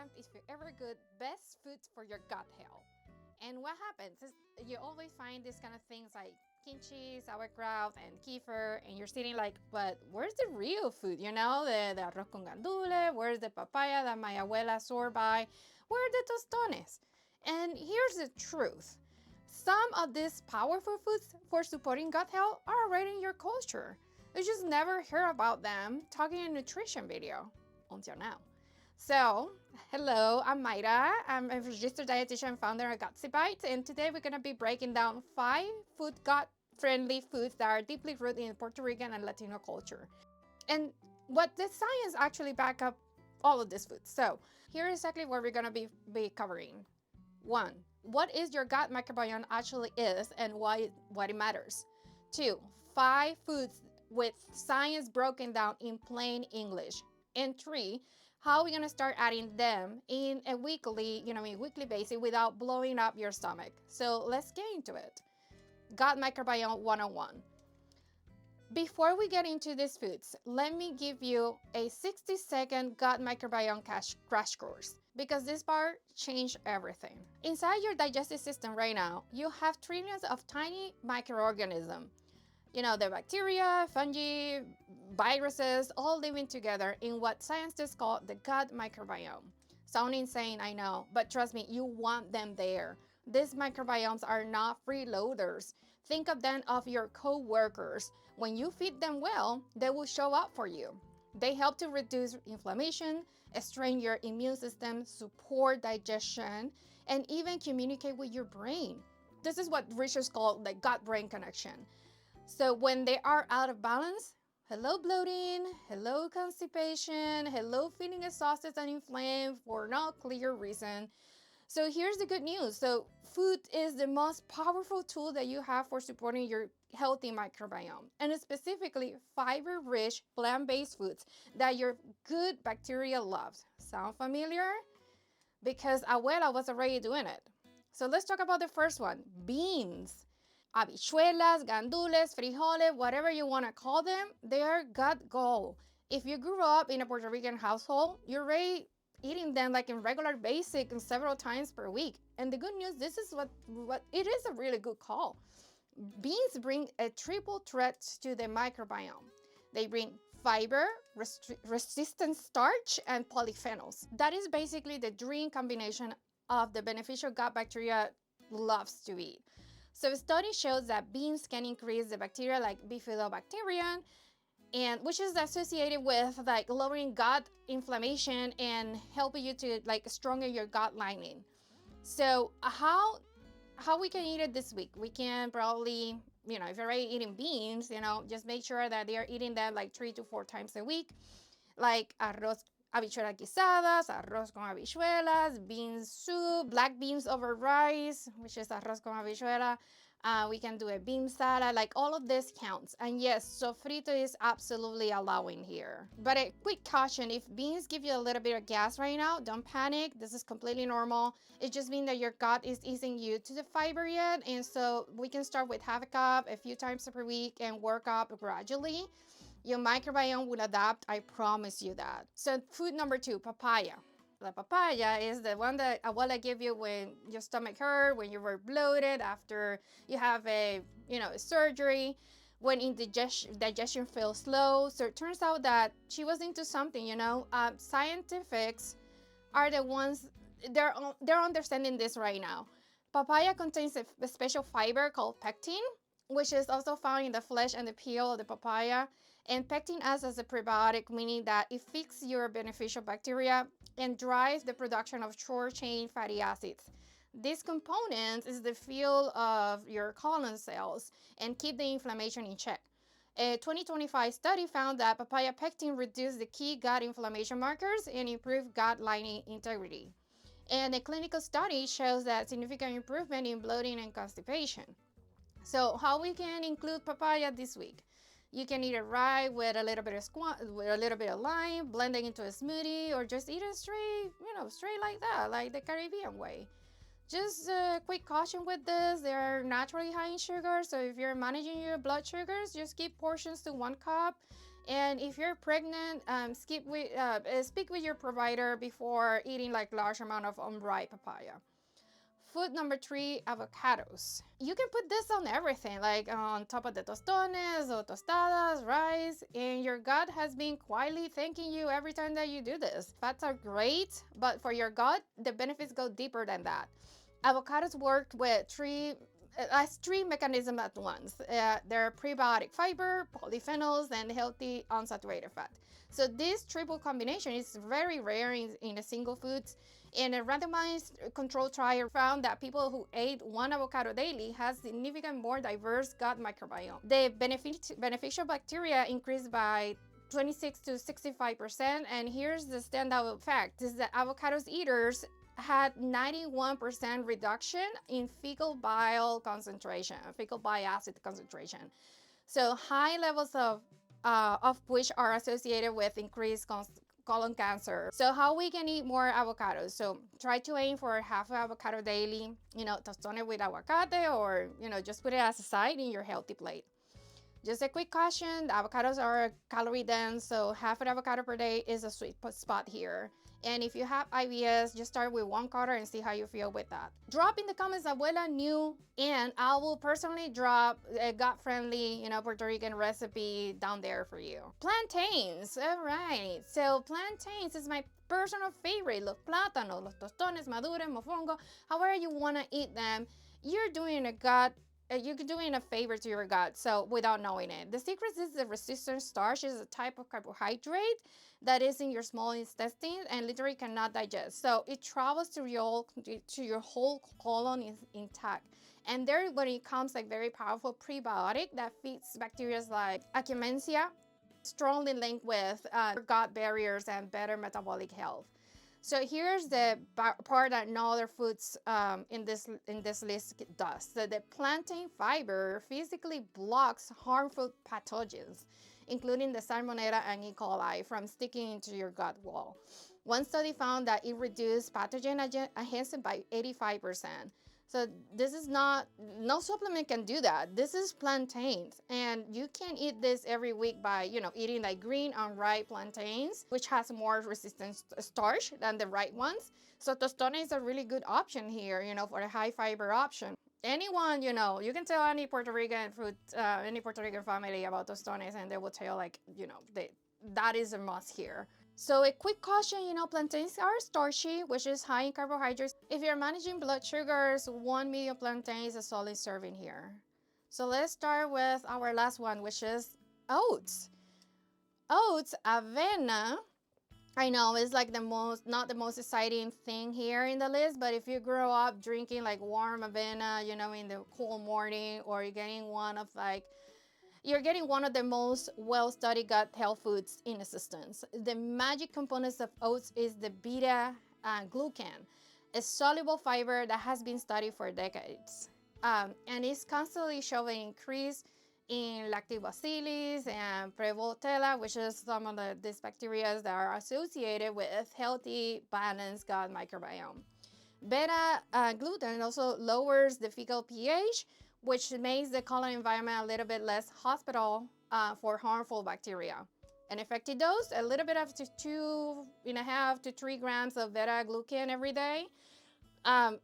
attempt, if you're ever good, best foods for your gut health. And what happens is you always find these kind of things like kimchi, sauerkraut, and kefir, and you're sitting like, but where's the real food? You know, the arroz con gandules, where's the papaya that my abuela swore by? Where are the tostones? And here's the truth. Some of these powerful foods for supporting gut health are already in your culture. You just never hear about them talking in a nutrition video until now. So, hello, I'm Mayra. I'm a registered dietitian and founder of Gutsy Bites, and today we're going to be breaking down 5 gut-friendly foods that are deeply rooted in Puerto Rican and Latino culture. And what the science actually back up all of these foods. So, here is exactly what we're going to be covering. 1. What is your gut microbiome actually is and why it matters. 2. 5 foods with science broken down in plain English. And 3, how we're gonna start adding them in a weekly basis without blowing up your stomach. So let's get into it. Gut microbiome 101. Before we get into these foods, let me give you a 60-second gut microbiome crash course, because this part changed everything. Inside your digestive system right now, you have trillions of tiny microorganisms. You know, the bacteria, fungi, viruses, all living together in what scientists call the gut microbiome. Sound insane, I know, but trust me, you want them there. These microbiomes are not freeloaders. Think of them as your co-workers. When you feed them well, they will show up for you. They help to reduce inflammation, strengthen your immune system, support digestion, and even communicate with your brain. This is what researchers call the gut-brain connection. So when they are out of balance, hello bloating, hello constipation, hello feeling exhausted and inflamed for no clear reason. So here's the good news. So food is the most powerful tool that you have for supporting your healthy microbiome, and specifically fiber-rich plant-based foods that your good bacteria loves. Sound familiar? Because abuela was already doing it. So let's talk about the first one, beans. Habichuelas, gandules, frijoles, whatever you want to call them, they are gut gold. If you grew up in a Puerto Rican household, you're already eating them like in regular basic and several times per week. And the good news, this is what it is a really good call. Beans bring a triple threat to the microbiome. They bring fiber, resistant starch, and polyphenols. That is basically the dream combination of the beneficial gut bacteria loves to eat. So study shows that beans can increase the bacteria like bifidobacterium, and which is associated with like lowering gut inflammation and helping you to like strengthen your gut lining. So how we can eat it this week? We can probably, if you're already eating beans, just make sure that they are eating them like 3 to 4 times a week, like arroz, habichuelas guisadas, arroz con habichuelas, bean soup, black beans over rice, which is arroz con habichuela. We can do a bean salad, like all of this counts. And yes, sofrito is absolutely allowing here. But a quick caution, if beans give you a little bit of gas right now, don't panic. This is completely normal. It just means that your gut is easing you to the fiber yet. And so we can start with half a cup a few times per week and work up gradually. Your microbiome will adapt, I promise you that. So food number 2, papaya. The papaya is the one that abuela gave you when your stomach hurt, when you were bloated, after you have a surgery, when digestion feels slow. So it turns out that she was into something, Scientifics are the ones, they're understanding this right now. Papaya contains a special fiber called pectin, which is also found in the flesh and the peel of the papaya. And pectin acts as a prebiotic, meaning that it fixes your beneficial bacteria and drives the production of short-chain fatty acids. This component is the fuel of your colon cells and keep the inflammation in check. A 2025 study found that papaya pectin reduced the key gut inflammation markers and improved gut lining integrity. And a clinical study shows that significant improvement in bloating and constipation. So how we can include papaya this week? You can eat it right with a little bit of lime, blend it into a smoothie, or just eat it straight, straight like that, like the Caribbean way. Just a quick caution with this, they're naturally high in sugar, so if you're managing your blood sugars, just keep portions to 1 cup And if you're pregnant, speak with your provider before eating like large amount of unripe papaya. Food number 3, avocados. You can put this on everything, like on top of the tostones or tostadas, rice, and your gut has been quietly thanking you every time that you do this. Fats are great, but for your gut, the benefits go deeper than that. Avocados work with three mechanisms at once. They're prebiotic fiber, polyphenols, and healthy unsaturated fat. So this triple combination is very rare in a single foods. And a randomized control trial found that people who ate one avocado daily has significant more diverse gut microbiome. The beneficial bacteria increased by 26 to 65%. And here's the standout fact is that avocados eaters had 91% reduction in fecal bile concentration, fecal bile acid concentration. So high levels of which are associated with increased colon cancer. So how we can eat more avocados? So try to aim for half an avocado daily, tostone it with aguacate, or, just put it as a side in your healthy plate. Just a quick caution, the avocados are calorie dense, so half an avocado per day is a sweet spot here. And if you have IBS, just start with 1/4 and see how you feel with that. Drop in the comments abuela new, and I will personally drop a gut-friendly, Puerto Rican recipe down there for you. Plantains, all right. So plantains is my personal favorite. Los plátanos, los tostones, maduros, mofongo, however you want to eat them, you're doing a favor to your gut, so without knowing it. The secret is the resistant starch is a type of carbohydrate that is in your small intestine and literally cannot digest. So it travels to your whole colon is intact. And there, when it comes like very powerful prebiotic that feeds bacteria like Akkermansia, strongly linked with gut barriers and better metabolic health. So here's the part that no other foods in this list does. So the plantain fiber physically blocks harmful pathogens, including the Salmonella and E. coli, from sticking into your gut wall. One study found that it reduced pathogen adhesion by 85%. So this is no supplement can do that. This is plantains, and you can eat this every week by, eating like green unripe plantains, which has more resistant starch than the ripe ones. So tostone is a really good option here, for a high fiber option. Anyone, you can tell any Puerto Rican food, any Puerto Rican family about tostones, and they will tell that is a must here. So a quick caution, plantains are starchy, which is high in carbohydrates. If you're managing blood sugars, 1 medium plantain is a solid serving here. So let's start with our last one, which is oats. Oats, Avena. I know it's like not the most exciting thing here in the list, but if you grow up drinking like warm Avena, in the cool morning, or you're getting one of the most well-studied gut health foods in existence. The magic components of oats is the beta glucan, a soluble fiber that has been studied for decades. And is constantly showing increase in lactobacillus and prevotella, which is some of these bacteria that are associated with healthy, balanced gut microbiome. Beta glucan also lowers the fecal pH, which makes the colon environment a little bit less hospitable for harmful bacteria. An effective dose, a little bit up to 2.5 to 3 grams of beta glucan every day.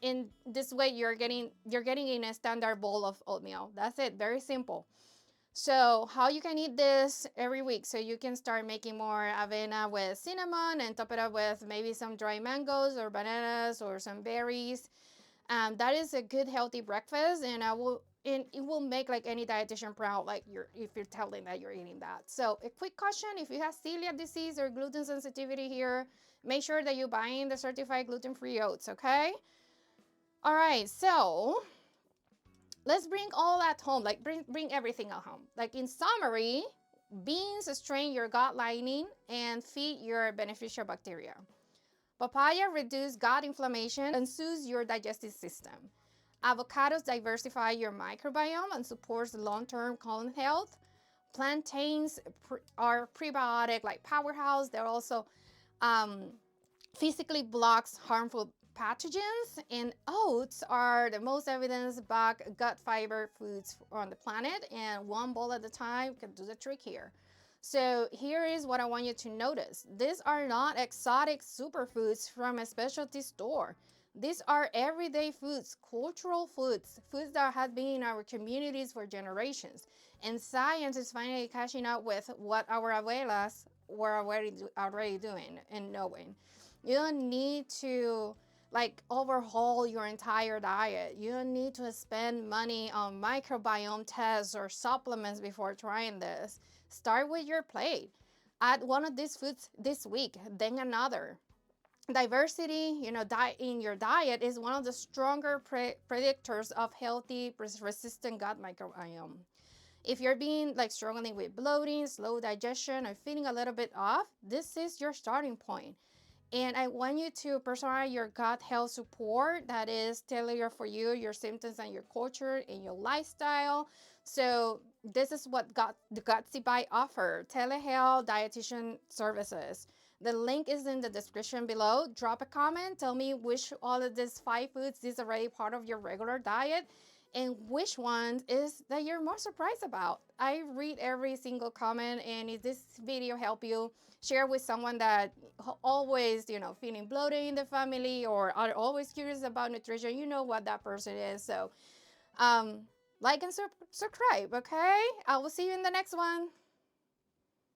In this way, you're getting in a standard bowl of oatmeal. That's it, very simple. So how you can eat this every week? So you can start making more avena with cinnamon and top it up with maybe some dry mangoes or bananas or some berries. That is a good healthy breakfast, and it will make like any dietitian proud, like if you're telling that you're eating that. So a quick caution: if you have celiac disease or gluten sensitivity here, make sure that you're buying the certified gluten-free oats. Okay. All right. So let's bring all at home, like bring everything at home. Like in summary, beans strain your gut lining and feed your beneficial bacteria. Papaya reduces gut inflammation and soothes your digestive system. Avocados diversify your microbiome and supports long-term colon health. Plantains are prebiotic, like powerhouse. They're also physically blocks harmful pathogens, and oats are the most evidence-backed gut fiber foods on the planet, and one bowl at a time can do the trick here. So here is what I want you to notice. These are not exotic superfoods from a specialty store. These are everyday foods, cultural foods, foods that have been in our communities for generations. And science is finally catching up with what our abuelas were already doing and knowing. You don't need to like overhaul your entire diet. You don't need to spend money on microbiome tests or supplements before trying this. Start with your plate. Add one of these foods this week, then another. Diversity, in your diet is one of the stronger predictors of healthy resistant gut microbiome. If you're being like struggling with bloating, slow digestion, or feeling a little bit off, this is your starting point. And I want you to personalize your gut health support that is tailored for you, your symptoms, and your culture and your lifestyle. So this is what the Gutsy Bite offer: telehealth dietitian services. The link is in the description below. Drop a comment. Tell me which all of these 5 foods is already part of your regular diet and which ones is that you're more surprised about. I read every single comment, and if this video help you, share with someone that always, feeling bloated in the family or are always curious about nutrition. You know what that person is. So, um, like and subscribe, okay? I will see you in the next one.